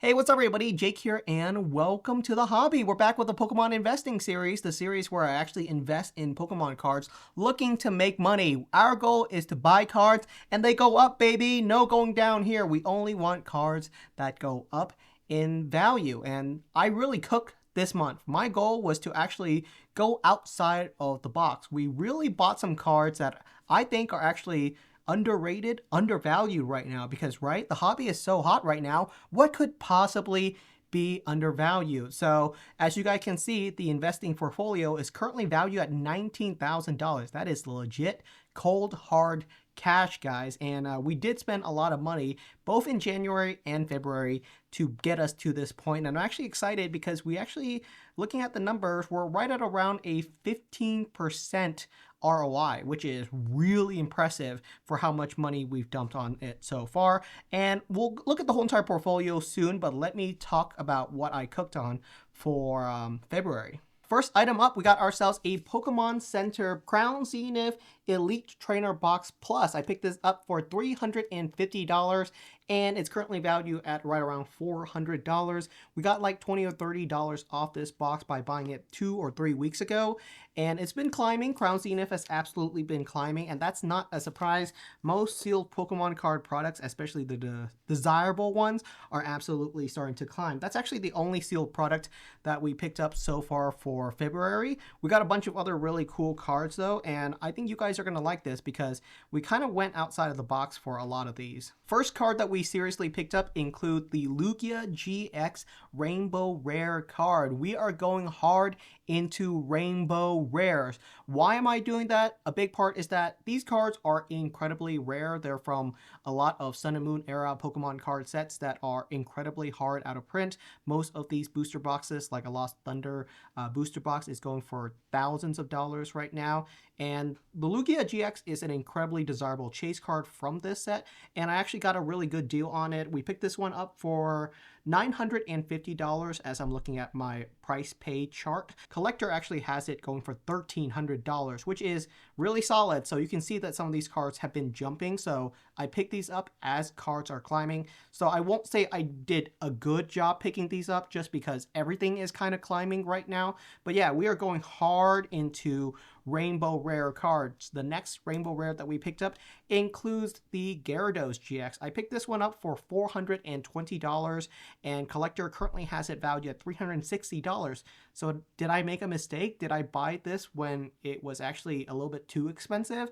Hey, what's up everybody? Jake here and welcome to the hobby. We're back with the Pokemon investing series, the series where I actually invest in Pokemon cards looking to make money. Our goal is to buy cards and they go up, baby. No going down here. We only want cards that go up in value. And I really cooked this month. My goal was to actually go outside of the box. We really bought some cards that I think are actually underrated, undervalued right now because, right, the hobby is so hot right now. What could possibly be undervalued? So as you guys can see, the investing portfolio is currently valued at $19,000. That is legit cold hard cash, guys. And we did spend a lot of money both in January and February to get us to this point. And I'm actually excited because we actually, looking at the numbers, we're right at around a 15% ROI, which is really impressive for how much money we've dumped on it so far. And we'll look at the whole entire portfolio soon, but let me talk about what I cooked on for February. First item up, we got ourselves a Pokemon Center Crown Zenith Elite Trainer Box Plus. I picked this up for $350 and it's currently valued at right around $400. We got like $20 or $30 off this box by buying it 2 or 3 weeks ago. And it's been climbing. Crown Zenith has absolutely been climbing, and that's not a surprise. Most sealed Pokemon card products, especially the desirable ones, are absolutely starting to climb. That's actually the only sealed product that we picked up so far for February. We got a bunch of other really cool cards though, and I think you guys are going to like this because we kind of went outside of the box for a lot of these. First card that we seriously picked up include the Lugia GX Rainbow Rare card. We are going hard into Rainbow Rares. Why am I doing that? A big part is that these cards are incredibly rare. They're from a lot of Sun and Moon era Pokemon card sets that are incredibly hard out of print. Most of these booster boxes, like a Lost Thunder booster box, is going for thousands of dollars right now. And the Lugia GX is an incredibly desirable chase card from this set, and I actually got a really good deal on it. We picked this one up for $950 as I'm looking at my price paid chart. Collector actually has it going for $1,300, which is really solid. So you can see that some of these cards have been jumping. So I picked these up as cards are climbing. So I won't say I did a good job picking these up just because everything is kind of climbing right now. But yeah, we are going hard into Rainbow Rare cards. The next Rainbow Rare that we picked up includes the Gyarados GX. I picked this one up for $420 and collector currently has it valued at $360. So did I make a mistake? Did I buy this when it was actually a little bit too expensive?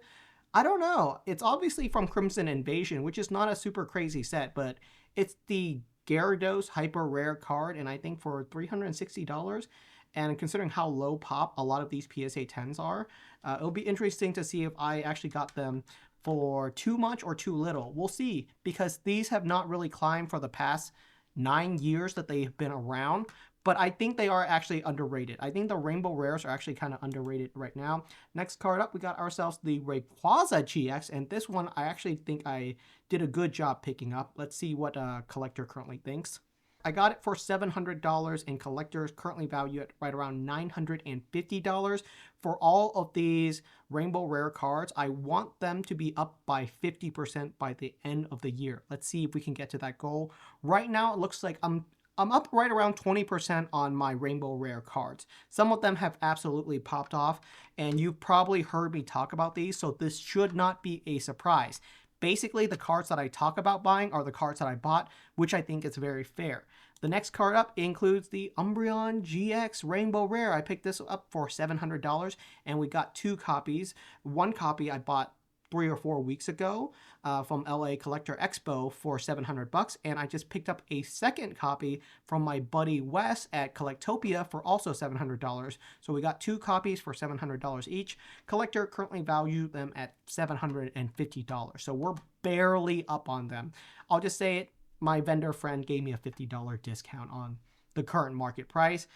I don't know. It's obviously from Crimson Invasion, which is not a super crazy set, but it's the Gyarados Hyper Rare card, and I think for $360, and considering how low pop a lot of these PSA 10s are, it'll be interesting to see if I actually got them for too much or too little. We'll see, because these have not really climbed for the past 9 years that they've been around, but I think they are actually underrated. I think the Rainbow Rares are actually kind of underrated right now. Next card up, we got ourselves the Rayquaza GX, and this one I actually think I did a good job picking up. Let's see what collector currently thinks. I got it for $700 and collectors currently value it right around $950. For all of these Rainbow Rare cards, I want them to be up by 50% by the end of the year. Let's see if we can get to that goal. Right now, it looks like I'm up right around 20% on my Rainbow Rare cards. Some of them have absolutely popped off, and you've probably heard me talk about these, so this should not be a surprise. Basically, the cards that I talk about buying are the cards that I bought, which I think is very fair. The next card up includes the Umbreon GX Rainbow Rare. I picked this up for $700, and we got 2 copies. One copy I bought 3 or 4 weeks ago from LA Collector Expo for $700, and I just picked up a second copy from my buddy Wes at Collectopia for also $700. So we got 2 copies for $700 each. Collector currently valued them at $750, so we're barely up on them. I'll just say it, my vendor friend gave me a $50 discount on the current market price.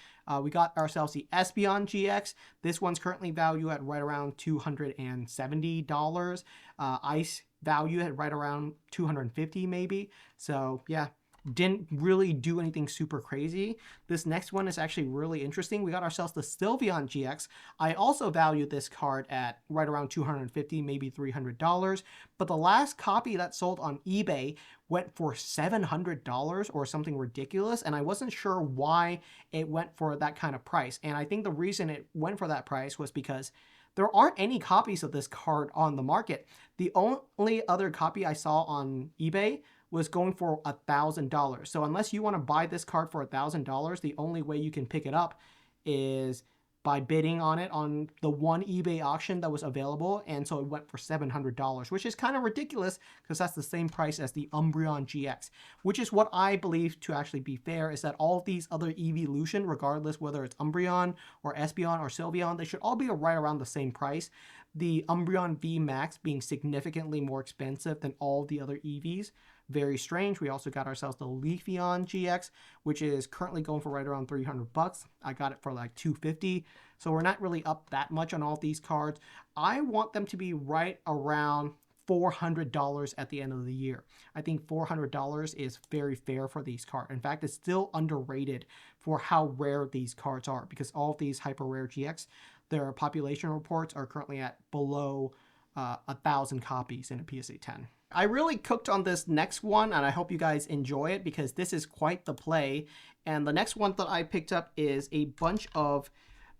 We got ourselves the Espeon GX. This one's currently valued at right around $270. Ice value at right around $250 maybe. So yeah, didn't really do anything super crazy. This next one is actually really interesting. We got ourselves the Sylveon GX. I also value this card at right around $250, maybe $300. But the last copy that sold on eBay went for $700 or something ridiculous. And I wasn't sure why it went for that kind of price. And I think the reason it went for that price was because there aren't any copies of this card on the market. The only other copy I saw on eBay was going for $1,000. So unless you want to buy this card for $1,000, the only way you can pick it up is by bidding on it on the one eBay auction that was available. And so it went for $700, which is kind of ridiculous because that's the same price as the Umbreon GX, which is what I believe to actually be fair, is that all of these other evolution, regardless whether it's Umbreon or Espeon or Sylveon, they should all be right around the same price. The Umbreon V Max being significantly more expensive than all the other EVs. Very strange. We also got ourselves the Leafeon GX, which is currently going for right around $300. I got it for like $250. So we're not really up that much on all of these cards. I want them to be right around $400 at the end of the year. I think $400 is very fair for these cards. In fact, it's still underrated for how rare these cards are, because all of these hyper rare GX, their population reports are currently at below 1,000 copies in a PSA 10. I really cooked on this next one, and I hope you guys enjoy it because this is quite the play. And the next one that I picked up is a bunch of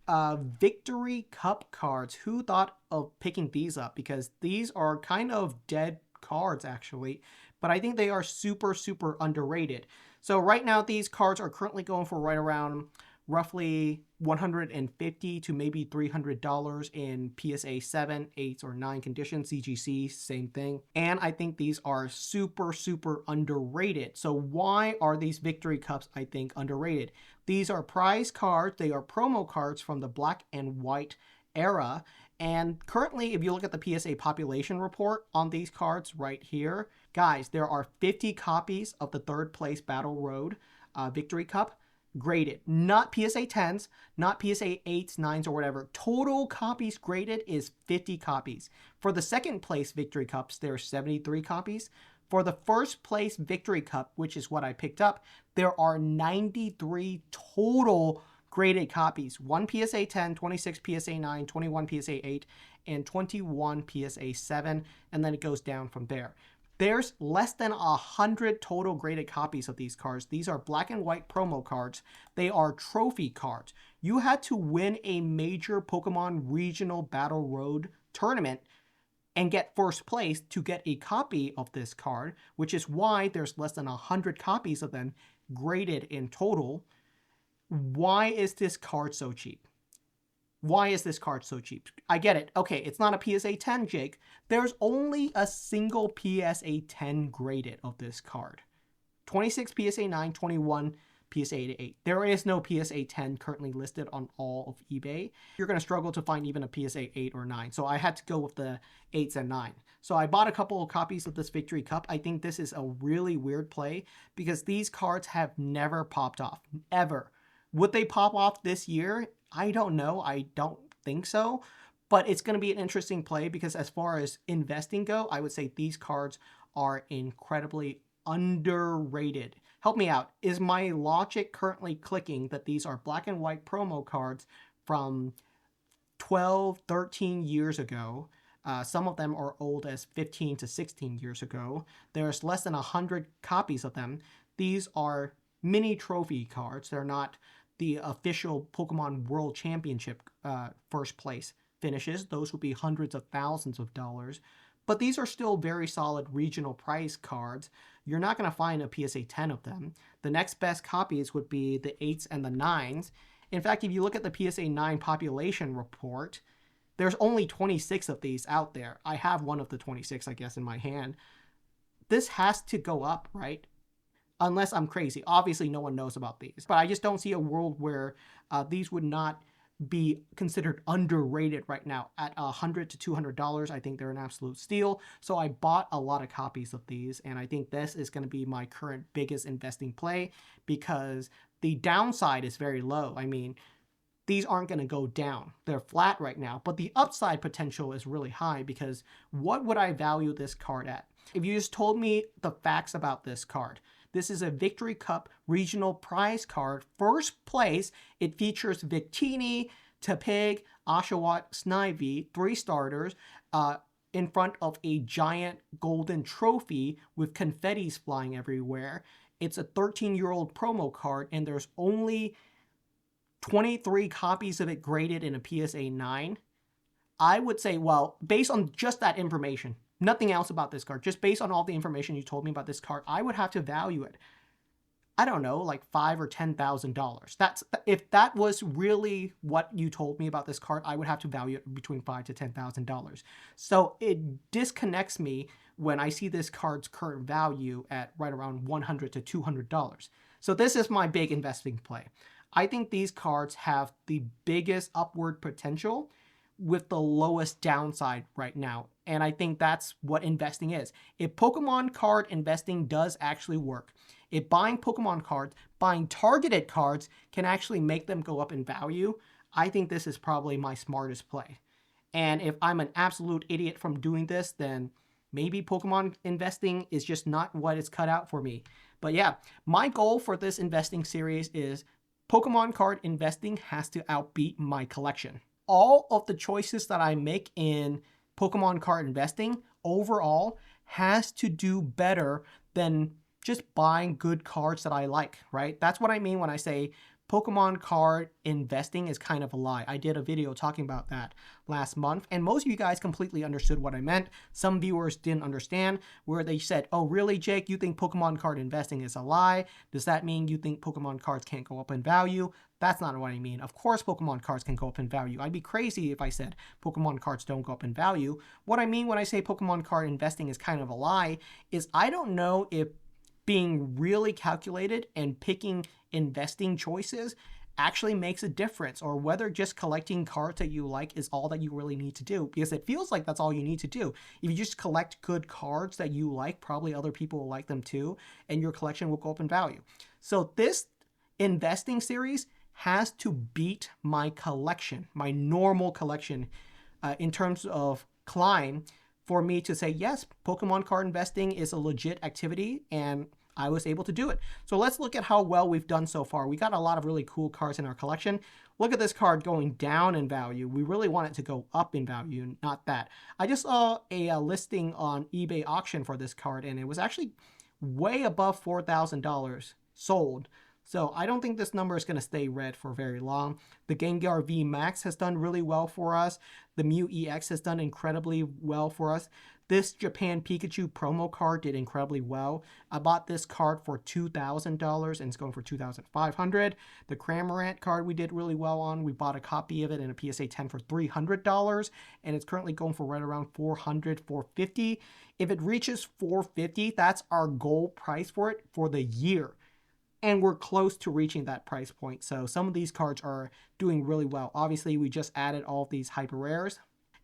Victory Cup cards. Who thought of picking these up? Because these are kind of dead cards actually, but I think they are super, super underrated. So right now these cards are currently going for right around roughly $150 to maybe $300 in PSA 7, 8, or 9 condition. CGC, same thing. And I think these are super, super underrated. So why are these Victory Cups, I think, underrated? These are prize cards. They are promo cards from the black and white era. And currently, if you look at the PSA population report on these cards right here, guys, there are 50 copies of the third place Battle Road Victory Cup. Graded, not PSA 10s, not PSA 8s, 9s, or whatever. Total copies graded is 50 copies. For the second place Victory Cups, there are 73 copies. For the first place Victory Cup, which is what I picked up, there are 93 total graded copies. 1 PSA 10, 26 PSA 9, 21 PSA 8, and 21 PSA 7, and then it goes down from there. There's less than 100 total graded copies of these cards. These are black and white promo cards. They are trophy cards. You had to win a major Pokemon Regional Battle Road tournament and get first place to get a copy of this card, which is why there's less than 100 copies of them graded in total. Why is this card so cheap? Why is this card so cheap? I get it. Okay, it's not a PSA 10, Jake. There's only a single PSA 10 graded of this card. 26 PSA 9, 21 PSA 8. There is no PSA 10 currently listed on all of eBay. You're going to struggle to find even a PSA 8 or 9. So I had to go with the 8s and 9. So I bought a couple of copies of this Victory Cup. I think this is a really weird play because these cards have never popped off, ever. Would they pop off this year? I don't know. I don't think so. But it's going to be an interesting play because as far as investing go, I would say these cards are incredibly underrated. Help me out. Is my logic currently clicking that these are black and white promo cards from 12, 13 years ago? Some of them are old as 15 to 16 years ago. There's less than 100 copies of them. These are mini trophy cards. They're not the official Pokemon World Championship first place finishes. Those would be hundreds of thousands of dollars. But these are still very solid regional prize cards. You're not going to find a PSA 10 of them. The next best copies would be the 8s and the 9s. In fact, if you look at the PSA 9 population report, there's only 26 of these out there. I have one of the 26, I guess, in my hand. This has to go up, right? Unless I'm crazy. Obviously, no one knows about these. But I just don't see a world where these would not be considered underrated right now. At $100 to $200, I think they're an absolute steal. So I bought a lot of copies of these, and I think this is going to be my current biggest investing play because the downside is very low. I mean, these aren't going to go down. They're flat right now, but the upside potential is really high because what would I value this card at? If you just told me the facts about this card, This is a Victory Cup regional prize card. First place, it features Victini, Tepig, Oshawott, Snivy, 3 starters, in front of a giant golden trophy with confettis flying everywhere. It's a 13-year-old promo card, and there's only 23 copies of it graded in a PSA 9. I would say, well, based on just that information, nothing else about this card, just based on all the information you told me about this card, I would have to value it, I don't know, like $5,000 or $10,000. That's, if that was really what you told me about this card, I would have to value it between $5,000 to $10,000. So it disconnects me when I see this card's current value at right around $100 to $200. So this is my big investing play. I think these cards have the biggest upward potential with the lowest downside right now. And I think that's what investing is. If Pokemon card investing does actually work, if buying Pokemon cards, buying targeted cards can actually make them go up in value, I think this is probably my smartest play. And if I'm an absolute idiot from doing this, then maybe Pokemon investing is just not what it's cut out for me. But yeah, my goal for this investing series is Pokemon card investing has to outbeat my collection. All of the choices that I make in Pokemon card investing overall has to do better than just buying good cards that I like, right? That's what I mean when I say Pokemon card investing is kind of a lie. I did a video talking about that last month, and most of you guys completely understood what I meant. Some viewers didn't understand, where they said, oh, really, Jake? You think Pokemon card investing is a lie? Does that mean you think Pokemon cards can't go up in value? That's not what I mean. Of course Pokemon cards can go up in value. I'd be crazy if I said Pokemon cards don't go up in value. What I mean when I say Pokemon card investing is kind of a lie is I don't know if being really calculated and picking investing choices actually makes a difference, or whether just collecting cards that you like is all that you really need to do, because it feels like that's all you need to do. If you just collect good cards that you like, probably other people will like them too, and your collection will go up in value. So this investing series has to beat my collection, my normal collection, in terms of climb, for me to say, yes, Pokemon card investing is a legit activity, and I was able to do it. So let's look at how well we've done so far. We got a lot of really cool cards in our collection. Look at this card going down in value. We really want it to go up in value, not that. I just saw a listing on eBay auction for this card, and it was actually way above $4,000 sold. So I don't think this number is going to stay red for very long. The Gengar V Max has done really well for us. The Mew EX has done incredibly well for us. This Japan Pikachu promo card did incredibly well. I bought this card for $2,000 and it's going for $2,500. The Cramorant card we did really well on. We bought a copy of it in a PSA 10 for $300 and it's currently going for right around $400, $450. If it reaches $450, that's our goal price for it for the year. And we're close to reaching that price point. So some of these cards are doing really well. Obviously, we just added all of these hyper rares.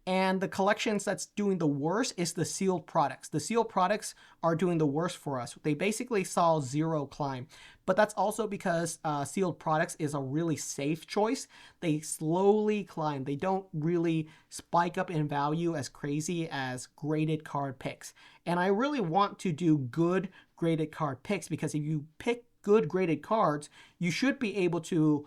And the collections that's doing the worst is the sealed products. The sealed products are doing the worst for us. They basically saw zero climb. But that's also because sealed products is a really safe choice. They slowly climb. They don't really spike up in value as crazy as graded card picks. And I really want to do good graded card picks, because if you pick good graded cards, you should be able to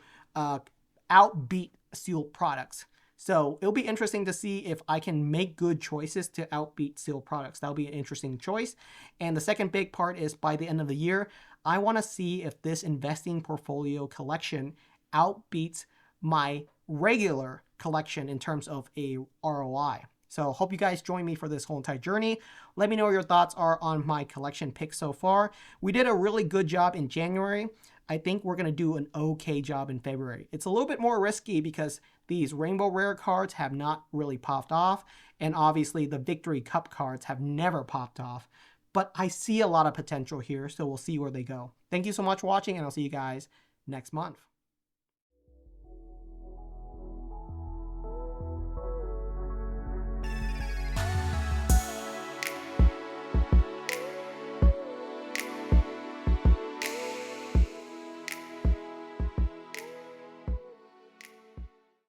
outbeat sealed products. So it'll be interesting to see if I can make good choices to outbeat sealed products. That'll be an interesting choice. And the second big part is, by the end of the year, I want to see if this investing portfolio collection outbeats my regular collection in terms of a ROI. So hope you guys join me for this whole entire journey. Let me know what your thoughts are on my collection picks so far. We did a really good job in January. I think we're going to do an okay job in February. It's a little bit more risky because these Rainbow Rare cards have not really popped off. And obviously the Victory Cup cards have never popped off. But I see a lot of potential here, so we'll see where they go. Thank you so much for watching, and I'll see you guys next month.